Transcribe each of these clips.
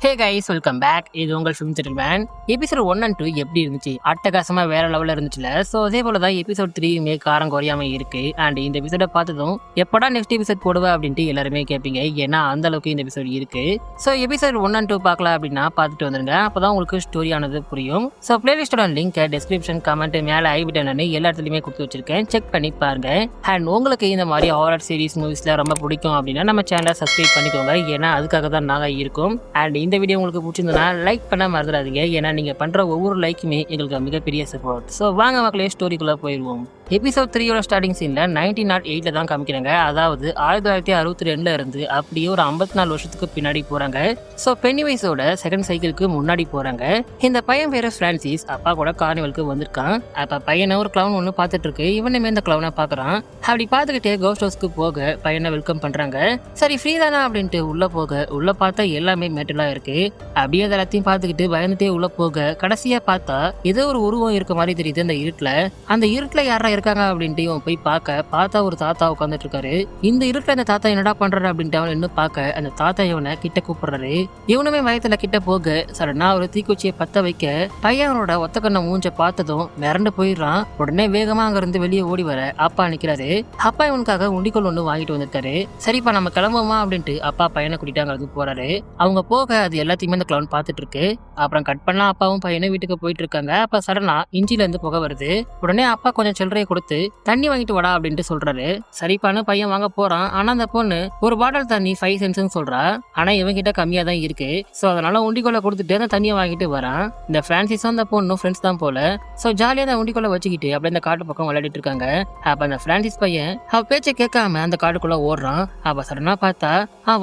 Hey guys, welcome back. இது உங்கள் film செட்டில்மேன். Episode 1 and 2 எப்படி இருந்துச்சு? அட்டகாசமா வேற லெவலில் இருந்துச்சுல. ஸோ அதே போல தான் எபிசோட் 3யுமே காரம் குறையாம இருக்கு. அண்ட் இந்த எபிசோட பார்த்ததும் எப்படா நெக்ஸ்ட் எபிசோட் போடுவா அப்படின்ட்டு எல்லாருமே கேட்பீங்க. ஏன்னா அந்த அளவுக்கு இந்த எபிசோட் இருக்கு. ஸோ எபிசோட் 1 and 2 பார்க்கலாம் அப்படின்னா பார்த்துட்டு வந்துருங்க. அப்போதான் உங்களுக்கு ஸ்டோரியானது புரியும். ஸோ பிளேலிஸ்டோட லிங்க் டிஸ்கிரிப்ஷன், கமெண்ட், மேலே ஐ பட்டன்னு எல்லா இடத்துலையுமே கொடுத்து வச்சிருக்கேன். செக் பண்ணி பாருங்க. அண்ட் உங்களுக்கு இந்த மாதிரி ஹாரர் சீரிஸ் மூவிஸ்ல ரொம்ப பிடிக்கும் அப்படின்னா நம்ம சேனலை சப்ஸ்கிரைப் பண்ணிக்கோங்க. ஏன்னா அதுக்காக தான் நாங்கள் இருக்கோம். அண்ட் இந்த வீடியோ உங்களுக்கு பிடிச்சிருந்தனா லைக் பண்ண மறந்துடாதீங்க. ஏன்னா நீங்க பண்ற ஒவ்வொரு லைக்குமே எங்களுக்கு மிகப்பெரிய சப்போர்ட். ஸோ வாங்க மக்களே, ஸ்டோரிக்குள்ள போயிடுவோம். எபிசோட் 3யோட ஸ்டார்டிங் சீன்ல 1908 தான் காமிக்கிறாங்க. அதாவது 1962 இருந்து அப்படியே ஒரு 54 வருஷத்துக்கு பின்னாடி போறாங்க. ஸோ பென்னிவைஸோட செகண்ட் சைக்கிளுக்கு முன்னாடி போறாங்க. இந்த பையன் பேரு பிரான்சிஸ். அப்பா கூட கார்னிவலுக்கு வந்திருக்கான். அப்ப பையனை ஒரு கிளவுன் ஒன்று பார்த்துட்டு இருக்கு. இவனுமே இந்த கிளவுனை பாக்குறான். அப்படி பார்த்துக்கிட்டே கோஸ்ட் ஹவுஸ்க்கு போக பையனை வெல்கம் பண்றாங்க. சரி ஃப்ரீ தானா அப்படின்ட்டு உள்ள பார்த்தா எல்லாமே மெட்டலா இருக்கு. அப்படியே எல்லாத்தையும் பார்த்துக்கிட்டு பயந்துட்டே உள்ள போக கடைசியா பார்த்தா ஏதோ ஒரு உருவம் இருக்க மாதிரி தெரியுது. அந்த இருட்டுல யாரா இருக்காங்க அப்படின்ட்டு இவன் போய் பார்த்தா ஒரு தாத்தா உட்காந்துட்டு இருக்காரு. இந்த இருட்டுல அந்த தாத்தா என்னடா பண்றாரு அப்படின்ட்டு அவன் இன்னும் பார்க்க அந்த தாத்தா இவனை கிட்ட கூப்பிடுறாரு. இவனுமே வயத்துல கிட்ட போக சடனா ஒரு தீக்குச்சியை பத்த வைக்க பையனோட ஒத்த கண்ண மூஞ்ச பார்த்ததும் மிரண்டு போயிடுறான். உடனே வேகமா அங்க இருந்து வெளியே ஓடி வர அப்பா நிக்கிறாரு. அப்பா இவனுக்காக உண்டிக்கோல் ஒண்ணு வாங்கிட்டு வந்திருக்காரு. சரிப்பா நம்ம கிளம்புவோமா அப்படின்ட்டு அப்பா பையனை கூட்டிட்டு அங்க இருந்து போறாரு. அவங்க போக அது எல்லாத்தையுமே இந்த கிளவுன் பார்த்துட்டு இருக்கு. அப்புறம் கட் பண்ணா அப்பாவும் பையனும் வீட்டுக்கு போயிட்டு இருக்காங்க. அப்ப சடனா இஞ்சில இருந்து புகை வருது. உடனே அப்பா கொஞ்சம் சில்லறையை கொடுத்து தண்ணி வாங்கிட்டு வாடா அப்படின்ட்டு சொல்றாரு. சரிப்பான்னு பையன் வாங்க போறான். ஆனா அந்த பொண்ணு ஒரு பாட்டில் தண்ணி 5 cents சொல்றா. ஆனா இவன் கிட்ட கம்மியா தான் இருக்கு. சோ அதனால உண்டிக்கோலை கொடுத்துட்டு அந்த தண்ணியை வாங்கிட்டு வரான். இந்த பிரான்சிஸும் அந்த பொண்ணும் ஃப்ரெண்ட்ஸ் தான் போல. சோ ஜாலியா அந்த உண்டிக்கோலை வச்சுக்கிட்டு அப்படியே அந்த காட்டு பக்கம் விளையாடிட்டு இருக்காங்க. அப்ப அந்த பிரான்சிஸ் பையன் அவ பேச்சை கேட்காம அந்த காட்டுக்குள்ள ஓடுறான். அப்ப சடனா பார்த்தா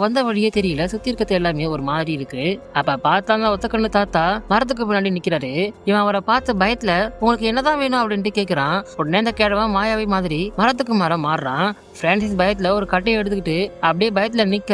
வந்த வழியே தெரியல. சுத்தி இருக்கிறது எல்லாமே ஒரு மாதிரி இருக்கு. அப்ப பார்த்தா ஒத்த கண்ணு தாத்தா மரத்துக்கு பின்னாடி நிக்கிறாரு. இவன் அவரை பார்த்த பயத்துல உங்களுக்கு என்னதான் வேணும் அப்படின்ட்டு கேக்குறான். உடனே அந்த கிழவன் மாயாவி மாதிரி மரத்துக்கு மரம் மாறுறான். பிரான்சிஸ் பயத்துல ஒரு கட்டையை எடுத்துக்கிட்டு அப்படியே பயத்துல நிக்க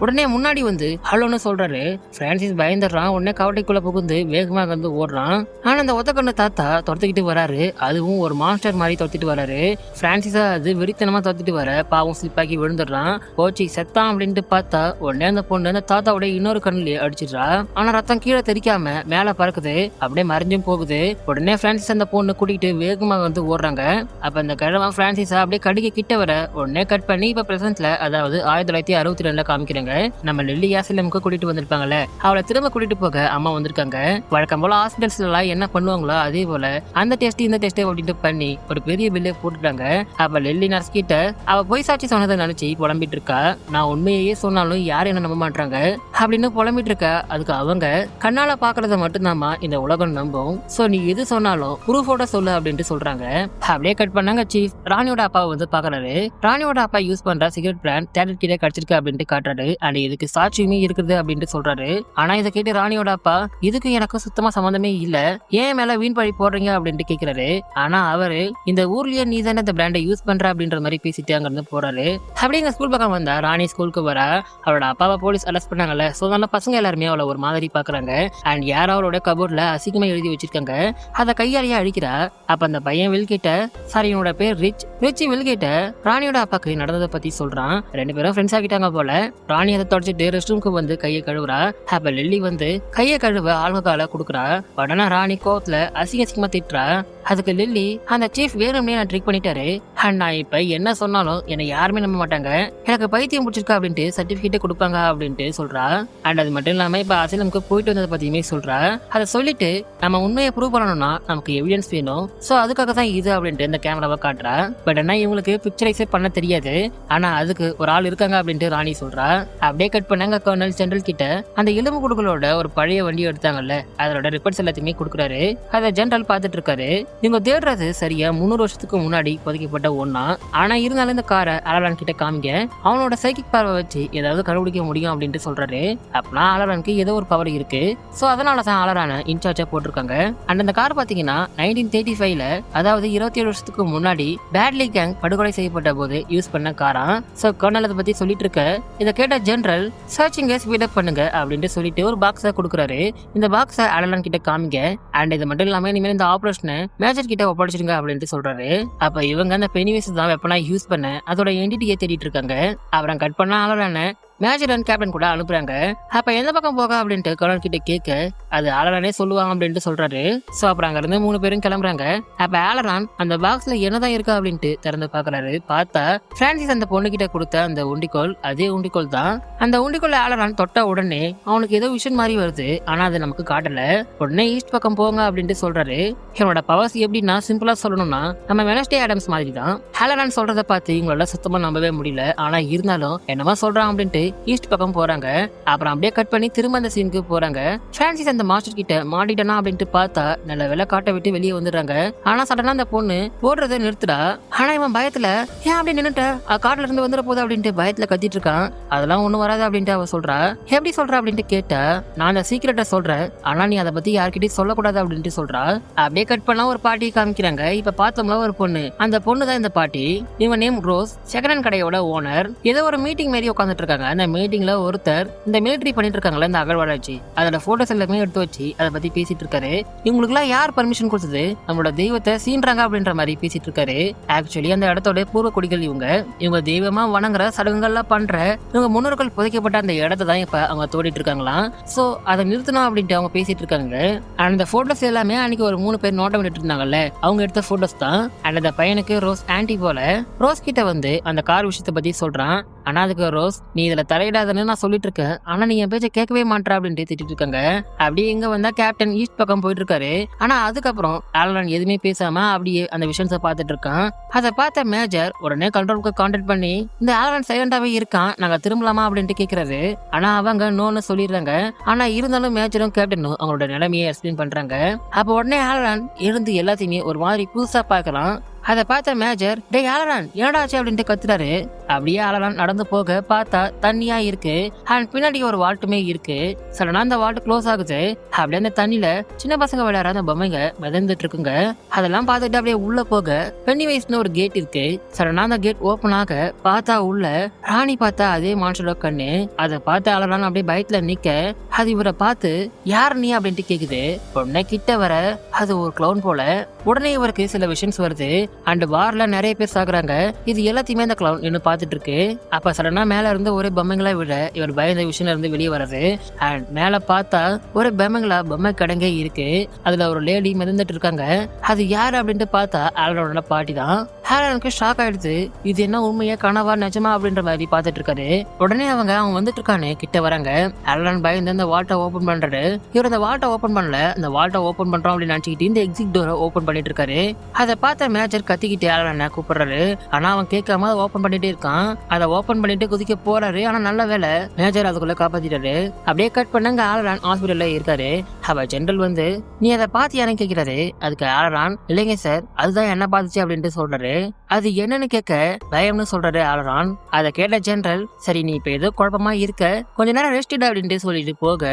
உடனே முன்னாடி வந்து ஹலோன்னு சொல்றாரு. பிரான்சிஸ் பயந்துடுறான். உடனே கவட்டைக்குள்ள புகுந்து வேகமா வந்து ஓடுறான். ஆனா அந்த ஒத்த கண்ணு தாத்தா துரத்திக்கிட்டு வராரு. அதுவும் ஒரு மான்ஸ்டர் மாதிரி துரத்திட்டு வராரு. பிரான்சிஸா அது வெறித்தனமா துரத்திட்டு வர பாவம் ஸ்லிப்பாக்கி விழுந்துடுறான். போச்சு செத்தான் அப்படின்ட்டு பார்த்தா உடனே அந்த பொண்ணு அந்த தாத்தாவுடைய இன்னொரு கண்ணுலயே அடிச்சிடுறா. ஆனா ரத்தம் கீழே தெரிக்காம மேல பறக்குது. அப்படியே மறைஞ்சும் போகுது. உடனே பிரான்சிஸ் அந்த பொண்ணு கூட்டிகிட்டு வேகமா வந்து ஓடுறாங்க. அப்ப அந்த கிழவன் பிரான்சிஸா அப்படியே கடிக்க கிட்ட வர உடனே கட் பண்ணி இப்ப பிரசன்ட்ல அதாவது 1962 காமிக்கிறாங்க. நம்ம லில்லி யாசிலமுக்கு கூட்டிட்டு வந்திருப்பாங்கல்ல, அவளை திரும்ப கூட்டிட்டு போக அம்மா வந்திருக்காங்க. வழக்கம் போல ஹாஸ்பிட்டல்ஸ்ல எல்லாம் என்ன பண்ணுவாங்களோ அதே போல அந்த டெஸ்ட் இந்த டெஸ்ட் அப்படின்ட்டு பண்ணி ஒரு பெரிய பில்லே போட்டுட்டாங்க. அப்ப லில்லி நர்ஸ் கிட்ட அவ பொய் சாட்சி சொன்னதை நினைச்சு புலம்பிட்டு இருக்கா. நான் உண்மையே சொன்னாலும் யாரும் என்ன நம்ப மாட்டாங்க அப்படின்னு புலம்பிட்டு இருக்கா. அதுக்கு அவங்க கண்ணால பாக்குறத மட்டும்தாமா இந்த உலகம் நம்பும். சோ நீ எது சொன்னாலும் ப்ரூஃபோட சொல்லு அப்படின்ட்டு சொல்றாங்க. அப்படியே கட் பண்ணாங்க. சீஃப் ராணியோட அப்பாவை வந்து பாக்குறாரு. ராணியோட அப்பா யூஸ் பண்ற சிகரெட் பிராண்ட் டேப்லெட் கீழே கிடைச்சிருக்கு அப்படின்ட்டு காட்டுறாரு. அண்ட் இதுக்கு சாட்சியுமே இருக்குது அப்படின்ட்டு சொல்றாரு. ஆனா இதை கேட்டு ராணியோட அப்பா இதுக்கு எனக்கு சுத்தமா சம்பந்தமே இல்ல, ஏன் மேல வீண் பழி போடுறீங்க அப்படின்ட்டு கேக்குறாரு. ஆனா அவரு இந்த ஊர்லயே நீ தானே இந்த பிராண்டை யூஸ் பண்ற அப்படின்ற மாதிரி பேசிட்டு அங்க இருந்து போறாரு. அப்படியே எங்க ஸ்கூல் பக்கம் வந்தா ராணி ஸ்கூலுக்கு வர அவளோட அப்பாவை போலீஸ் அரெஸ்ட் பண்ணாங்கல்ல. சோ அதனால பசங்க எல்லாருமே அவளை ஒரு மாதிரி பாக்குறாங்க. அண்ட் யாரோ அவளோட கபோர்ட்ல அசிங்கமா எழுதி வச்சிருக்காங்க. அதை கையாலேயே அடிக்கிறா. அப்ப அந்த பையன் வில்கிட்ட சாரி என்னோட பேர் ரிச் வில்கிட்ட ராணியோட அப்பாக்கு நடந்ததை பத்தி சொல்றான். ரெண்டு பேரும் ஃப்ரெண்ட்ஸ் ஆகிட்டாங்க போல. ராணி அதை தொடச்சிட்டு ரெஸ்ட் ரூம்க்கு வந்து கையை கழுவுறா. அப்ப லில்லி வந்து கையை கழுவ ஆல்கஹாலை கொடுக்குறா. உடனே ராணி கோவத்துல அசிங்கமா திட்டுறா. அதுக்கு லில்லி அந்த சீஃப் வேணும்னே நான் ட்ரிக் பண்ணிட்டாரு. அண்ட் நான் இப்ப என்ன சொன்னாலும் என்னை யாருமே நம்ப மாட்டாங்க, எனக்கு பைத்தியம் பிடிச்சிருக்கா அப்படின்ட்டு சர்டிபிகேட் கொடுப்பாங்க அப்படின்ட்டு சொல்றா. அண்ட் அது மட்டும் இல்லாம இப்ப அசிலமுக்கு போயிட்டு வந்ததை பத்தியுமே சொல்றா. அதை சொல்லிட்டு நம்ம உண்மையை ப்ரூவ் பண்ணணும்னா நமக்கு எவிடன்ஸ் வேணும், சோ அதுக்காக தான் இது அப்படின்ட்டு இந்த கேமராவை காட்டுறா. பட் ஆனா இவங்களுக்கு பிக்சரைஸே பண்ண தெரியாது. ஆனா அதுக்கு ஒரு ஆள் இருக்காங்க அப்படின்ட்டு ராணி சொல்றா. அப்படியே கட் பண்ணாங்க. கர்னல் ஜெனரல் கிட்ட அந்த எலும்பு குடுகளோட ஒரு பழைய வண்டி எடுத்தாங்கல்ல, அதோட ரிப்போர்ட்ஸ் எல்லாத்தையுமே கொடுக்குறாரு. அதை ஜெனரல் பார்த்துட்டு இருக்காரு. இவங்க தேடுறது சரியா 300 வருஷத்துக்கு முன்னாடி புதைக்கப்பட்ட ஒன்னா. ஆனா இருந்தாலும் இந்த காரை அலரான் கிட்ட காமிக்க அவனோட சைக்கிக் பார்வை வச்சு ஏதாவது கண்டுபிடிக்க முடியும் அப்படின்ட்டு சொல்றாரு. அப்படின்னா அலரானுக்கு ஏதோ ஒரு பவர் இருக்கு. சோ அதனாலதான் அலரான இன்சார்ஜா போட்டிருக்காங்க. அண்ட் அந்த கார் பாத்தீங்கன்னா 1935ல அதாவது 27 வருஷத்துக்கு முன்னாடி பேட்லி கேங் படுகொலை செய்யப்பட்ட போது யூஸ் பண்ண காரா. சோ கர்னல் அதை பத்தி சொல்லிட்டு இருக்க இதை கேட்ட ஜெனரல் சர்ச்சிங்க ஸ்பீட் அப் பண்ணுங்க அப்படின்ட்டு சொல்லிட்டு ஒரு பாக்ஸை கொடுக்குறாரு. இந்த பாக்ஸை அலரான் கிட்ட காமிக்க அண்ட் இது மட்டும் இல்லாம இனிமேல் இந்த ஆபரேஷனை மேஜர் கிட்ட ஒப்படைச்சிருங்க அப்படின்ட்டு சொல்றாரு. அப்ப இவங்க அந்த பெனிவேஸ் தான் வெப்பனா யூஸ் பண்ண அதோட என்டிட்டியை தேடிட்டு இருக்காங்க. அப்புறம் கட் பண்ண அலரான மேஜர் அண்ட் கேப்டன் கூட அனுப்புறாங்க. அப்ப எந்த பக்கம் போக அப்படின்ட்டு கர்னல் கிட்ட கேட்க அது ஆலரானே சொல்லுவாங்க அப்படின்ட்டு சொல்றாரு. சோ அப்புறம் அங்க இருந்து 3 பேரும் கிளம்புறாங்க. அப்ப ஆலரான் அந்த பாக்ஸ்ல என்னதான் இருக்கா அப்படின்ட்டு திறந்து பாக்குறாரு. பார்த்தா பிரான்சிஸ் அந்த பொண்ணு கிட்ட கொடுத்த அந்த உண்டிக்கோல் அதே உண்டிக்கோல் தான். அந்த உண்டிக்கோல் ஆலரான் தொட்ட உடனே அவனுக்கு ஏதோ விஷன் மாதிரி வருது. ஆனா அது நமக்கு காட்டல. உடனே ஈஸ்ட் பக்கம் போங்க அப்படின்ட்டு சொல்றாரு. இவனோட பவர்ஸ் எப்படின்னா சிம்பிளா சொல்லணும்னா நம்ம வெனஸ்டே ஆடம்ஸ் மாதிரி தான். ஆலரான் சொல்றத பார்த்து இவங்களால சுத்தமா நம்பவே முடியல. ஆனா இருந்தாலும் என்னமா சொல்றான் அப்படின்ட்டு ஈஸ்ட் பக்கம் போறாங்க. அப்புறம் அப்படியே கட் பண்ணி திரும்ப அந்த சீனுக்கு போறாங்க. பிரான்சிஸ் அந்த மாஸ்டர் கிட்ட மாட்டிட்டனா அப்படின்ட்டு பார்த்தா நல்ல வேலை காட்ட விட்டு வெளியே வந்துடுறாங்க. ஆனா சடனா அந்த பொண்ணு ஓடுறதை நிறுத்துடா. ஆனா இவன் பயத்துல ஏன் அப்படி நின்னுட்ட காட்டுல இருந்து வந்துட போகுது அப்படின்ட்டு பயத்துல கத்திட்டு இருக்கான். அதெல்லாம் ஒண்ணும் வராது அப்படின்ட்டு அவ சொல்றா. எப்படி சொல்றா அப்படின்ட்டு கேட்டா நான் அந்த சீக்கிரட்டை சொல்றேன், ஆனா நீ அதை பத்தி யார்கிட்டயும் சொல்லக்கூடாது அப்படின்ட்டு சொல்றா. அப்படியே கட் பண்ணா ஒரு பாட்டி காமிக்கிறாங்க. இப்ப பார்த்தோம்ல ஒரு பொண்ணு, அந்த பொண்ணு தான் இந்த பாட்டி. இவன் நேம் ரோஸ், செகண்ட் ஹேண்ட் கடையோட ஓனர். ஏதோ ஒரு மீட்டிங் மாதிரி உட்காந்துட்டு இருக்காங்க. அந்த மீட்டிங்ல ஒருத்தர் இந்த மிலிட்டரி பண்ணிட்டு இருக்காங்களா இந்த அகழ்வாராய்ச்சி, அதோட போட்டோஸ் எல்லாமே எடுத்து வச்சு அதை பத்தி பேசிட்டு இருக்காரு. இவங்களுக்கு எல்லாம் யார் பர்மிஷன் கொடுத்தது, நம்மளோட தெய்வத்தை சீன்றாங்க அப்படின்ற மாதிரி பேசிட்டு இருக்காரு. ஆக்சுவலி அந்த இடத்தோட பூர்வ குடிகள் இவங்க தெய்வமா வணங்குற சடங்குகள்லாம் பண்ற இவங்க முன்னோர்கள் புதைக்கப்பட்ட அந்த இடத்தை தான் இப்ப அவங்க தோடிட்டு இருக்காங்களாம். சோ அதை நிறுத்தணும் அப்படின்ட்டு அவங்க பேசிட்டு இருக்காங்க. அந்த போட்டோஸ் எல்லாமே அன்னைக்கு ஒரு 3 பேர் நோட்டம் விட்டு இருந்தாங்கல்ல, அவங்க எடுத்த போட்டோஸ் தான். அண்ட் அந்த பையனுக்கு ரோஸ் ஆன்டி போல ரோஸ் கிட்ட வந்து அந்த கார் விஷயத்தை பத்தி சொல்றான். ஆனா அதுக்கு ரோஸ் நீ இதுல தலையிடாதன்னு நான் சொல்லிட்டு இருக்கேன், ஆனா நீ என் பேச்ச கேட்கவே மாட்டா அப்படின்ட்டு திட்டிட்டு இருக்காங்க. அப்படியே இங்க வந்தா கேப்டன் ஈஸ்ட் பக்கம் போயிட்டு இருக்காரு. ஆனா அதுக்கப்புறம் ஆலரான் எதுவுமே பேசாம அப்படியே அந்த விஷயத்தை பார்த்துட்டு இருக்கான். அதை பார்த்த மேஜர் உடனே கண்ட்ரோலுக்கு கான்டாக்ட் பண்ணி இந்த ஆலரான் சைலண்டாவே இருக்கான், நாங்க திரும்பலாமா அப்படின்ட்டு கேக்குறாரு. ஆனா அவங்க நோன்னு சொல்லிடுறாங்க. ஆனா இருந்தாலும் மேஜரும் கேப்டனும் அவங்களோட நிலைமையை எக்ஸ்பிளைன் பண்றாங்க. அப்ப உடனே ஆலரான் இருந்து எல்லாத்தையுமே ஒரு மாதிரி புதுசா பார்க்கலாம். அதை பார்த்த மேஜர் டேய் ஆலரான் ஏடாச்சு அப்படின்ட்டு கத்துறாரு. அப்படியே ஆலரான் நடந்து போக பார்த்தா தண்ணியா இருக்கு. அண்ட் பின்னாடி ஒரு வால்ட்டுமே இருக்கு. சடனா அந்த வால்ட் க்ளோஸ் ஆகுது. அப்படியே அந்த தண்ணியில சின்ன பசங்க விளையாடுற அந்த பொம்மைங்க மிதந்துட்டு இருக்குங்க. அதெல்லாம் பார்த்துட்டு அப்படியே உள்ள போக பென்னி வைஸ்னு ஒரு கேட் இருக்கு. சடனா அந்த கேட் ஓபன் ஆக பார்த்தா உள்ள ராணி பார்த்தா அதே மான்ஸ்டரோட கண்ணு. அதை பார்த்து ஆலரான் அப்படியே பயத்துல நிக்க அது இவரை பார்த்து யார் நீ அப்படின்ட்டு கேக்குது. உடனே கிட்ட வர அது ஒரு கிளவுன் போல. உடனே இவருக்கு சில விஷயம்ஸ் வருது. அண்ட் பார்ல நிறைய பேர் சாகுறாங்க. இது எல்லாத்தையுமே இந்த கிளவுன் இன்னும் பார்த்துட்டு இருக்கு. அப்ப சடனா மேல இருந்து ஒரே பொம்மைங்களா விட இவர் பயந்த விஷயம் இருந்து வெளியே வர்றது. அண்ட் மேல பார்த்தா ஒரு பொம்மை கடங்கே இருக்கு. அதுல ஒரு லேடி மிதந்துட்டு இருக்காங்க. அது யாரு அப்படின்ட்டு பார்த்தா ஆலரானோட பாட்டி தான். ஆலரானுக்கு ஷாக் ஆயிடுது. இது என்ன உண்மையா கனவா நிஜமா அப்படின்ற மாதிரி பார்த்துட்டு இருக்காரு. உடனே அவன் வந்துட்டு இருக்கானு கிட்ட வராங்க. ஆலரான் பயந்து அந்த வால்ட்டை ஓபன் பண்றாரு. இவர் அந்த வால்ட்டை ஓபன் பண்ணல, அந்த வால்ட்டை ஓபன் பண்றோம் அப்படின்னு நினைச்சுக்கிட்டு இந்த எக்ஸிட் டோரை ஓபன் பண்ணிட்டு இருக்காரு. அதை பார்த்த மேஜர் கத்திக்கிட்டு ஆலரான கூப்பிடுறாரு. ஆனா அவன் கேட்காம அதை ஓபன் பண்ணிட்டே இருக்கான். அதை ஓபன் பண்ணிட்டு குதிக்க போறாரு. ஆனா நல்ல வேலை மேஜர் அதுக்குள்ள காப்பாத்திட்டாரு. அப்படியே கட் பண்ணங்க ஆலரான் ஹாஸ்பிட்டல்ல இருக்காரு. அவ ஜெனரல் வந்து நீ அதை பாத்தியான்னு கேட்கிறாரு. அதுக்கு ஆலரான் இல்லைங்க சார், அதுதான் என்ன பாத்துச்சு அப்படின்ட்டு சொல்றாரு. அது என்னன்னு கேட்க பயம்னு சொல்றாரு ஆலரான். அதை கேட்ட ஜெனரல் சரி நீ இப்ப ஏதோ குழப்பமா இருக்க, கொஞ்ச நேரம் ரெஸ்ட் அப்படின்ட்டு சொல்லிட்டு போக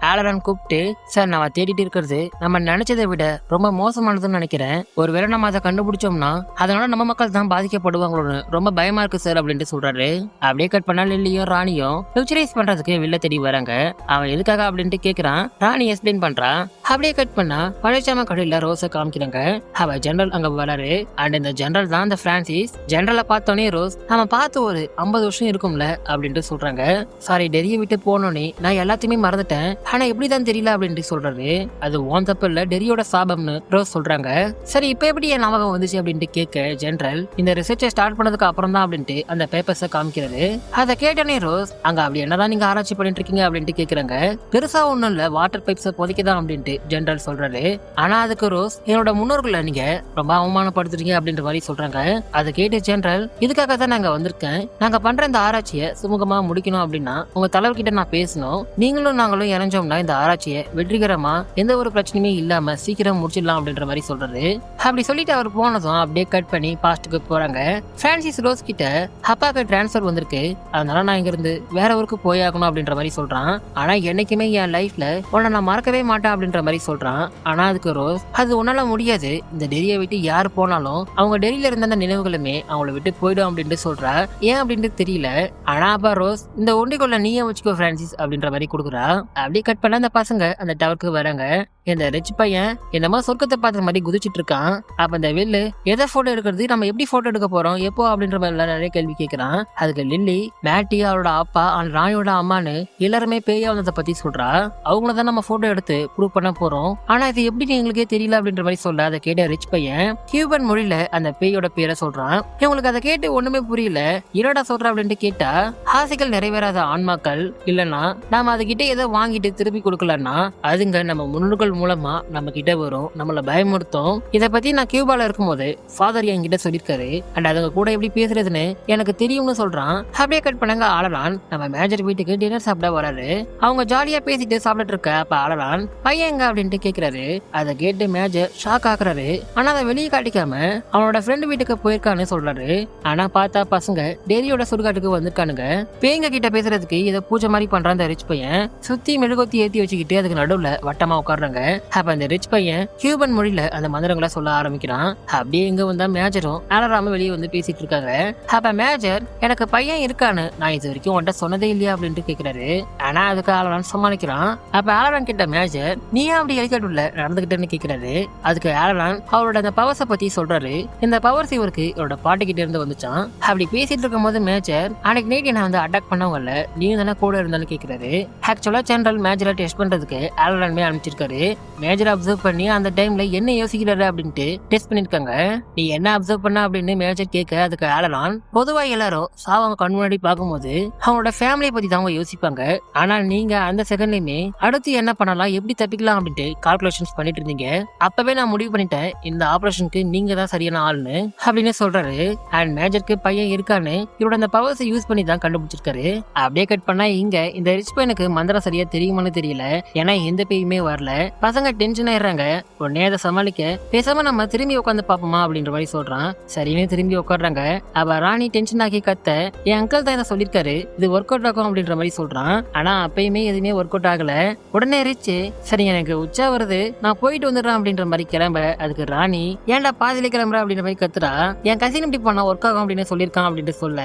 ஆலரான் கூப்பிட்டு சார் நம்ம தேடிட்டு இருக்கிறது நம்ம நினைச்சதை விட ரொம்ப மோசமானதுன்னு நினைக்கிறேன். ஒருவேளை நம்ம அதை கண்டுபிடிச்சோம்னா அதனால நம்ம மக்கள் தான் பாதிக்கப்படுவாங்களோன்னு ரொம்ப பயமா இருக்கு சார் அப்படின்ட்டு சொல்றாரு. அப்படியே கட் பண்ணா லில்லியும் ராணியும் ஃபியூச்சரைஸ் பண்றதுக்கு வில்ல தேடி வராங்க. அவன் எதுக்காக அப்படின்ட்டு கேக்குறான். ராணி எக்ஸ்பிளைன் பண்றான். அப்படியே கட் பண்ணா பழையச்சாம கடையில ரோஸை காமிக்கிறாங்க. அவ ஜெனரல் அங்க வராரு. அண்ட் இந்த ஜெனரல் தான் இந்த பிரான்சிஸ். ஜெனரலை பார்த்தோன்னே ரோஸ் நம்ம பார்த்து ஒரு 50 வருஷம் இருக்கும்ல அப்படின்ட்டு சொல்றாங்க. சாரி டெரிய விட்டு போனோன்னே நான் எல்லாத்தையுமே மறந்துட்டேன், ஆனா எப்படிதான் தெரியல அப்படின்ட்டு சொல்றாரு. அது ஓன் தப்பு இல்ல, டெரியோட சாபம்னு ரோஸ் சொல்றாங்க. சரி இப்ப எப்படி என் ஞாபகம் வந்துச்சு அப்படின்ட்டு கேட்க ஜெனரல் இந்த ரிசர்ச்சை ஸ்டார்ட் பண்ணதுக்கு அப்புறம் தான் அப்படின்ட்டு அந்த பேப்பர்ஸை காமிக்கிறது. அதை கேட்டோன்னே ரோஸ் அங்க அப்படி என்னதான் நீங்க ஆராய்ச்சி பண்ணிட்டு இருக்கீங்க அப்படின்ட்டு கேக்குறாங்க. பெருசா ஒண்ணும் இல்ல, வாட்டர் பைப்ஸை புதைக்கதான் அப்படின்ட்டு ஜெனரல் சொல்றாரு. ஆனா அதுக்கு ரோஸ் என்னோட முன்னோர்களை நீங்க ரொம்ப அவமானப்படுத்துறீங்க அப்படின்ற மாதிரி சொல்றாங்க. அதை கேட்டு ஜெனரல் இதுக்காக தான் நாங்க வந்திருக்கேன், நாங்க பண்ற இந்த ஆராய்ச்சியை சுமூகமா முடிக்கணும் அப்படின்னா உங்க தலைவர்கிட்ட நான் பேசணும், நீங்களும் நாங்களும் இறஞ்சோம்னா இந்த ஆராய்ச்சியை வெற்றிகரமா எந்த ஒரு பிரச்சனையுமே இல்லாம சீக்கிரம் முடிச்சிடலாம் அப்படின்ற மாதிரி சொல்றாரு. அப்படி சொல்லிட்டு அவர் போனதும் அப்படியே கட் பண்ணி பாஸ்டுக்கு போறாங்க. பிரான்சிஸ் ரோஸ் கிட்ட அப்பாக்கு டிரான்ஸ்பர் வந்திருக்கு, அதனால நான் இங்க இருந்து வேற ஊருக்கு போயாகணும் அப்படின்ற மாதிரி சொல்றான். ஆனா என்னைக்குமே என் லைஃப்ல உன்னை நான் மறக்கவே மாட்டேன் அப்படின்ற மாதிரி சொல்றான். ஆனா அதுக்கு ரோஸ் அது உன்னால முடியாது, இந்த டெரியை விட்டு யாரு போனாலும் அவங்க டெரியில இருந்த அந்த நினைவுகளுமே அவங்கள விட்டு போயிடும் அப்படின்ட்டு சொல்றா. ஏன் அப்படின்ட்டு தெரியல. ஆனா அப்பா ரோஸ் இந்த ஒண்டிக்குள்ள நீயே வச்சுக்கோ பிரான்சிஸ் அப்படின்ற மாதிரி கொடுக்குறா. அப்படியே கட் பண்ண அந்த பசங்க அந்த டவருக்கு வராங்க. இந்த ரிச் பையன் என்னமோ சொர்க்கத்தை பார்த்த மாதிரி குதிச்சிட்டு இருக்கான். அப்ப இந்த வில்லு எதை போட்டோ எடுக்கிறது, நம்ம எப்படி போட்டோ எடுக்க போறோம், எப்போ அப்படின்ற மாதிரி நிறைய கேள்வி கேட்கிறான். அதுக்கு லில்லி மேட்டி அவரோட அப்பா ராணியோட அம்மான்னு எல்லாருமே பேயா வந்ததை பத்தி சொல்றா. அவங்கள தான் நம்ம போட்டோ எடுத்து ப்ரூவ் பண்ண போறோம். ஆனா இது எப்படி எங்களுக்கே தெரியல அப்படின்ற மாதிரி சொல்ல அதை கேட்ட ரிச் பையன் கியூபன் மொழியில அந்த பேயோட பேரை சொல்றான். இவங்களுக்கு அதை கேட்டு ஒண்ணுமே புரியல. என்னடா சொல்ற அப்படின்ட்டு கேட்டா, ஆசைகள் நிறைவேறாத ஆன்மாக்கள் இல்லைன்னா நாம அதுகிட்ட ஏதோ வாங்கிட்டு திருப்பி கொடுக்கலன்னா அதுங்க நம்ம முன்னோர்கள் மூலமா நம்ம கிட்ட வரும், நம்மள பயமுறுத்தும். இதை பத்தி நான் கியூபால இருக்கும்போது ஃபாதர் என்கிட்ட சொல்லியிருக்காரு. அண்ட் அதுங்க கூட எப்படி பேசுறதுன்னு எனக்கு தெரியும்னு சொல்றான். அப்படியே கட் பண்ணாங்க. ஆளலான் நம்ம மேஜர் வீட்டுக்கு டின்னர் சாப்பிட வராரு. அவங்க ஜாலியா பேசிட்டு சாப்பிட்டு இருக்க அப்ப ஆளலான் பையன் எங்க அப்படின்ட்டு கேக்குறாரு. அதை கேட்டு மேஜர் ஷாக் ஆக்குறாரு. ஆனா அதை வெளியே காட்டிக்காம அவனோட ஃப்ரெண்டு வீட்டுக்கு போயிருக்கான்னு சொல்றாரு. ஆனா பார்த்தா பசங்க டெரியோட சுடுகாட்டுக்கு வந்திருக்கானுங்க. பேங்க கிட்ட பேசுறதுக்கு இதை பூஜை மாதிரி பண்றான் அந்த ரிச் பையன். சுத்தி மெழுகுத்தி ஏத்தி வச்சுக்கிட்டு அதுக்கு நடுவுல வட்டமா உட்காடுறாங்க. அப்ப அந்த ரிச் பையன் கியூபன் மொழியில அந்த மந்திரங்களை சொல்ல ஆரம்பிக்கிறான். அப்படியே இங்க வந்தா மேஜரும் அலராம வெளியே வந்து பேசிட்டு இருக்காங்க. அப்ப மேஜர் எனக்கு பையன் இருக்கான்னு நான் இது வரைக்கும் உன்ட்ட சொன்னதே இல்லையா அப்படின்ட்டு கேக்குறாரு. ஆனா அதுக்கு ஆலரான் சமாளிக்கிறான். அப்ப ஆலரான் கிட்ட மேஜர் நீ அப்படி ஹெலிகாப்டர்ல நடந்துகிட்டேன்னு கேக்குறாரு. அதுக்கு ஆலரான் அவரோட அந்த பவர்ஸை பத்தி சொல்றாரு. இந்த பவர்ஸ் இவருக்கு இவரோட பாட்டு கிட்ட இருந்து வந்துச்சான். அப்படி பேசிட்டு இருக்கும் போது மேஜர் அன்னைக்கு நைட் என்ன வந்து அட்டாக் பண்ணவங்கல்ல நீங்க தானே கூட இருந்தாலும் கேக்குறாரு. ஆக்சுவலா ஜெனரல் மேஜரை டெஸ்ட் பண்றதுக்கு ஆலரான்மே அனுப்பிச்சிருக்காரு. மேஜர் அப்சர்வ் பண்ணி அந்த டைம்ல என்ன யோசிக்கிறாரு அப்படின்ட்டு டெஸ்ட் பண்ணிருக்காங்க. நீ என்ன அப்சர்வ் பண்ண அப்படின்னு மேஜர் கேட்க அதுக்கு ஆலரான் பொதுவா எல்லாரும் சாவங்க கண் முன்னாடி பார்க்கும்போது அவங்களோட ஃபேமிலியை பத்தி தான் அவங்க யோசிப்பாங்க. ஆனா நீங்க அந்த செகண்ட்லயுமே அடுத்து என்ன பண்ணலாம், எப்படி தப்பிக்கலாம் அப்படின்ட்டு கால்குலேஷன்ஸ் பண்ணிட்டு இருந்தீங்க. அப்பவே நான் முடிவு பண்ணிட்டேன் இந்த ஆபரேஷனுக்கு நீங்க தான் சரியான ஆளுன்னு அப்படின்னு சொல்றாரு. அண்ட் மேஜருக்கு பையன் இருக்கான்னு இவரோட அந்த பவர்ஸை யூஸ் பண்ணி தான் கண்டுபிடிச்சிருக்காரு. அப்படியே கட் பண்ணா இங்க இந்த ரிச் பையனுக்கு மந்திரம் சரியா தெரியுமான்னு தெரியல. ஏன்னா எந்த பேயுமே வரல. பசங்க டென்ஷன் ஆயிடுறாங்க. உடனே அதை சமாளிக்க பேசாம நம்ம திரும்பி உட்காந்து பாப்போமா அப்படின்ற மாதிரி சொல்றான். சரின்னு திரும்பி உட்காடுறாங்க. அவ ராணி டென்ஷன் ஆகி கத்த என் அங்கிள் தான் இதை சொல்லிருக்காரு, இது ஒர்க் அவுட் ஆகும் அப்படின்ற மாதிரி சொல்றான். ஆனா அப்பயுமே எதுவுமே ஒர்க் அவுட் ஆகல. உடனே ரிச் சரி எனக்கு உச்சா வருது நான் போயிட்டு வந்துடுறேன் அப்படின்ற மாதிரி கிளம்ப அதுக்கு ராணி ஏன்டா பாதியில கிளம்புற அப்படின்ற மாதிரி கத்துறா. என் கசின் இப்படி பண்ணா ஒர்க் ஆகும் அப்படின்னு சொல்லியிருக்கான் அப்படின்ட்டு சொல்ல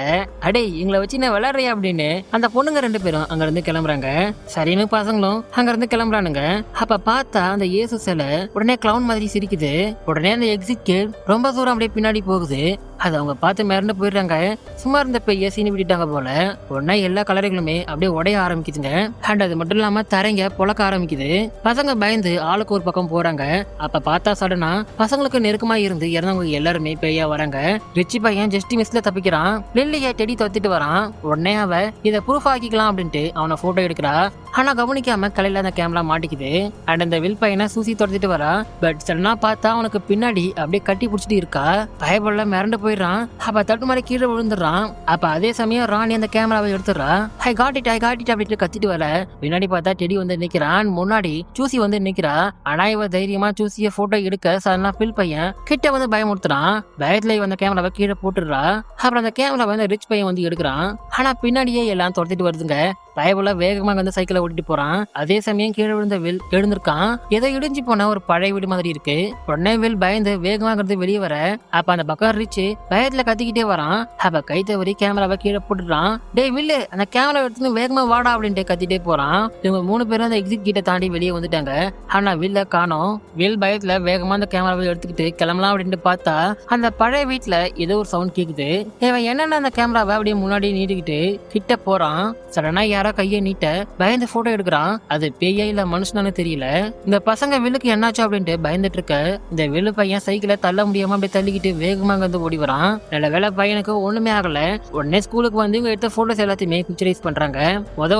அடே எங்களை வச்சு நான் விளையாடுறியா அப்படின்னு அந்த பொண்ணுங்க ரெண்டு பேரும் அங்க இருந்து கிளம்புறாங்க. சரின்னு பசங்களும் அங்க இருந்து கிளம்புறானுங்க. அப்ப பார்த்தா அந்த இயேசு சிலை உடனே கிளவுன் மாதிரி சிரிக்குது. உடனே அந்த எக்ஸிட் ரொம்ப தூரம் அப்படியே பின்னாடி போகுது. அது அவங்க பார்த்து மிரண்டு போயிடுறாங்க. சும்மா இருந்த பெய்ய சீனி விட்டுட்டாங்க போல. உடனே எல்லா கலரைகளுமே அப்படியே உடைய ஆரம்பிக்குதுங்க. அண்ட் அது மட்டும் இல்லாம தரைங்க பொழக்க ஆரம்பிக்குது. பசங்க பயந்து ஆளுக்கு ஒரு பக்கம் போறாங்க. அப்ப பார்த்தா சடனா பசங்களுக்கு நெருக்கமா இருந்து இறந்தவங்க எல்லாருமே பேயா வராங்க. ரிச்சி பையன் ஜஸ்ட் மிஸ்ல தப்பிக்கிறான். லில்லிய டெடி தொத்திட்டு வரான். உடனே அவ இதை ப்ரூஃப் ஆக்கிக்கலாம் அப்படின்ட்டு அவனை போட்டோ எடுக்கிறா. ஆனா கவனிக்காம கலையில அந்த கேமரா மாட்டிக்குது. அண்ட் அந்த வில் பையனை சூசி துரத்திட்டு வரா. பட் சடனா பார்த்தா அவனுக்கு பின்னாடி அப்படியே கட்டி பிடிச்சிட்டு இருக்கா. பயப்படல மிரண்டு போயிடுறான். அப்ப தட்டு மாதிரி கீழே விழுந்துடுறான். அப்ப அதே சமயம் ராணி அந்த கேமராவை எடுத்துடுறா. ஐ காட் இட் அப்படின்ட்டு கத்திட்டு வர பின்னாடி பார்த்தா டெடி வந்து நிக்கிறான். முன்னாடி சூசி வந்து நிக்கிறா. ஆனா இவ தைரியமா சூசிய போட்டோ எடுக்க சடனா வில் பையன் கிட்ட வந்து பயமுறுத்துறான். பயத்துல இவன் அந்த கேமராவை கீழே போட்டுடுறா. அப்புறம் அந்த கேமராவை வந்து ரிச் பையன் வந்து எடுக்கிறான். ஆனா பின்னாடியே எல்லாம் துரத்திட்டு வருதுங்க. பயபுல வேகமா வந்து சைக்கிளை ஓட்டிட்டு போறான். அதே சமயம் கீழே விழுந்த வில் எழுந்திருக்கான். ஏதோ இடிஞ்சு போன ஒரு பழைய வீடு மாதிரி இருக்கு. உடனே வில் பயந்து வேகமா வெளியே வர அப்ப அந்த பக்கம் ரிச்சு பயத்துல கத்திக்கிட்டே வரான். அப்ப கை தவறி கேமராவை கீழே போட்டுறான். டே வில்லு அந்த கேமரா எடுத்து வேகமா வாடா அப்படின்ட்டு கத்திட்டே போறான். இவங்க 3 பேரும் அந்த எக்ஸிட் கிட்ட தாண்டி வெளியே வந்துட்டாங்க. ஆனா வில்ல காணோம். வில் பயத்துல வேகமா அந்த கேமராவை எடுத்துக்கிட்டு கிளம்பலாம் அப்படின்ட்டு பார்த்தா அந்த பழைய வீட்டுல ஏதோ ஒரு சவுண்ட் கேக்குது. இவன் என்னன்னா அந்த கேமராவை அப்படியே முன்னாடி நீட்டிக்கிட்டு கிட்ட போறான். சடனா யாரோ கையை நீட்ட பயந்து போட்டோ எடுக்கிறான். அது பேயா இல்ல மனுஷனானு தெரியல. இந்த பசங்க வில்லுக்கு என்னாச்சு அப்படின்ட்டு பயந்துட்டு இருக்க இந்த வில்லு பையன் சைக்கிளை தள்ள முடியாம அப்படியே தள்ளிக்கிட்டு வேகமா வந்து ஓடி வரான். நல்ல வேலை பையனுக்கு ஒண்ணுமே ஆகல. உடனே ஸ்கூலுக்கு வந்து இவங்க எடுத்த போட்டோஸ் எல்லாத்தையுமே பிக்சரைஸ் பண்றாங்க.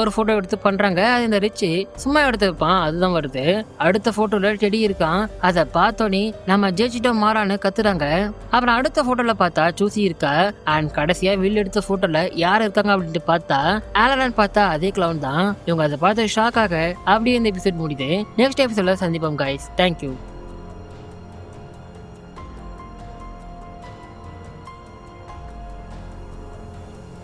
ஒரு போட்டோ எடுத்து பண்றாங்க. அது இந்த ரிச்சு சும்மா எடுத்து வைப்பான் அதுதான் வருது. அடுத்த போட்டோல டெடி இருக்கான். அதை பார்த்தோன்னே நம்ம ஜெயிச்சிட்டோம் மாறான்னு கத்துறாங்க. அப்புறம் அடுத்த போட்டோல பார்த்தா சூசி இருக்கா. அண்ட் கடைசியா வில் எடுத்த போட்டோல யார் இருக்காங்க அப்படின்ட்டு பார்த்தா ஆலரான் பார்த்தா அதே கிளவுன் தான். இவங்க அதை பார்த்து ஷாக்காக அப்படியே இந்த எபிசோட் முடியுது. நெக்ஸ்ட் எபிசோட்ல சந்திப்போம் கைஸ். தேங்க்யூ.